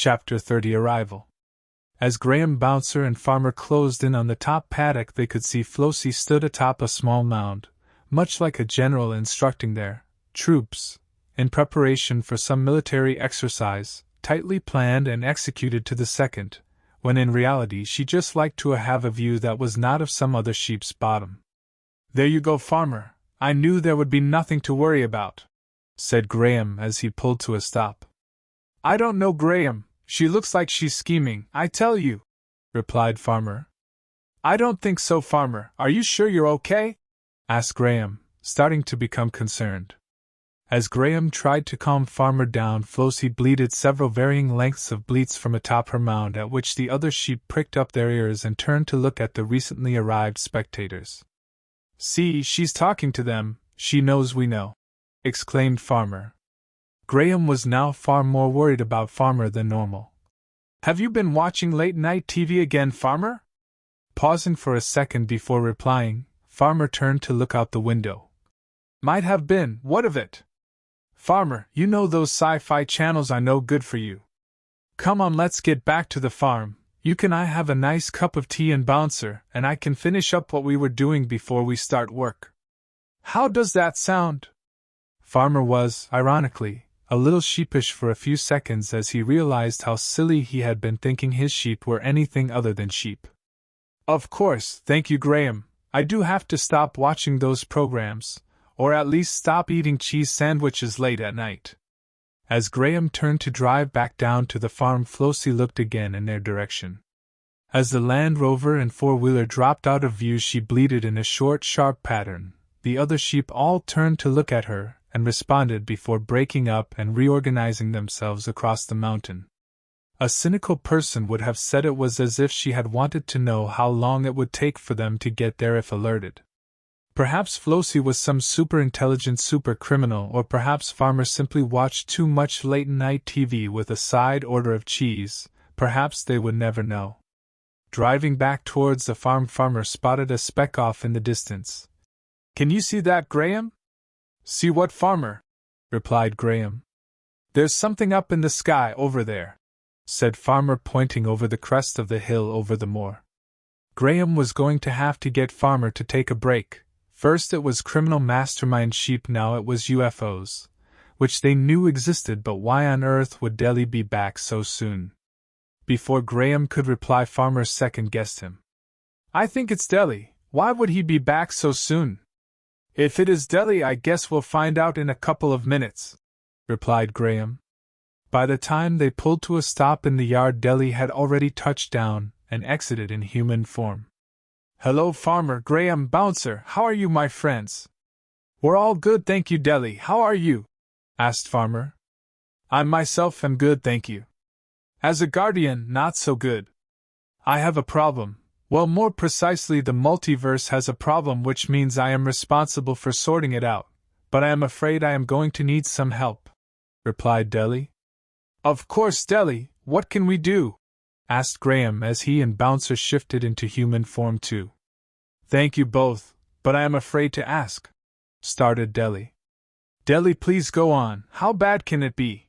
Chapter 30 Arrival. As Graham, Bouncer, and Farmer closed in on the top paddock, they could see Flossy stood atop a small mound, much like a general instructing their troops, in preparation for some military exercise, tightly planned and executed to the second, when in reality she just liked to have a view that was not of some other sheep's bottom. "There you go, Farmer. I knew there would be nothing to worry about," said Graham as he pulled to a stop. "I don't know, Graham. She looks like she's scheming, I tell you," replied Farmer. "I don't think so, Farmer. Are you sure you're okay?" asked Graham, starting to become concerned. As Graham tried to calm Farmer down, Flossy bleated several varying lengths of bleats from atop her mound, at which the other sheep pricked up their ears and turned to look at the recently arrived spectators. "See, she's talking to them. She knows we know," exclaimed Farmer. Graham was now far more worried about Farmer than normal. "Have you been watching late-night TV again, Farmer?" Pausing for a second before replying, Farmer turned to look out the window. "Might have been. What of it?" "Farmer, you know those sci-fi channels are no good for you. Come on, let's get back to the farm. You can I have a nice cup of tea and Bouncer, and I can finish up what we were doing before we start work." "How does that sound?" Farmer was, ironically, a little sheepish for a few seconds as he realized how silly he had been thinking his sheep were anything other than sheep. "Of course, thank you, Graham. I do have to stop watching those programs, or at least stop eating cheese sandwiches late at night." As Graham turned to drive back down to the farm, Flossy looked again in their direction. As the Land Rover and four-wheeler dropped out of view, she bleated in a short, sharp pattern. The other sheep all turned to look at her, and responded before breaking up and reorganizing themselves across the mountain. A cynical person would have said it was as if she had wanted to know how long it would take for them to get there if alerted. Perhaps Flossy was some super-intelligent super-criminal, or perhaps Farmer simply watched too much late-night TV with a side order of cheese. Perhaps they would never know. Driving back towards the farm, Farmer spotted a speck off in the distance. "Can you see that, Graham?" "See what, Farmer?" replied Graham. "There's something up in the sky over there," said Farmer, pointing over the crest of the hill over the moor. Graham was going to have to get Farmer to take a break. First it was criminal mastermind sheep, now it was UFOs, which they knew existed, but why on earth would Deli be back so soon? Before Graham could reply, Farmer second-guessed him. "I think it's Deli. Why would he be back so soon?" "If it is Deli, I guess we'll find out in a couple of minutes," replied Graham. By the time they pulled to a stop in the yard, Deli had already touched down and exited in human form. "Hello, Farmer, Graham, Bouncer, how are you, my friends?" "We're all good, thank you, Deli. How are you?" asked Farmer. "I myself am good, thank you. As a guardian, not so good. I have a problem. Well, more precisely, the multiverse has a problem, which means I am responsible for sorting it out, but I am afraid I am going to need some help," replied Deli. "Of course, Deli, what can we do?" asked Graham as he and Bouncer shifted into human form too. "Thank you both, but I am afraid to ask," started Deli. "Deli, please go on. How bad can it be?"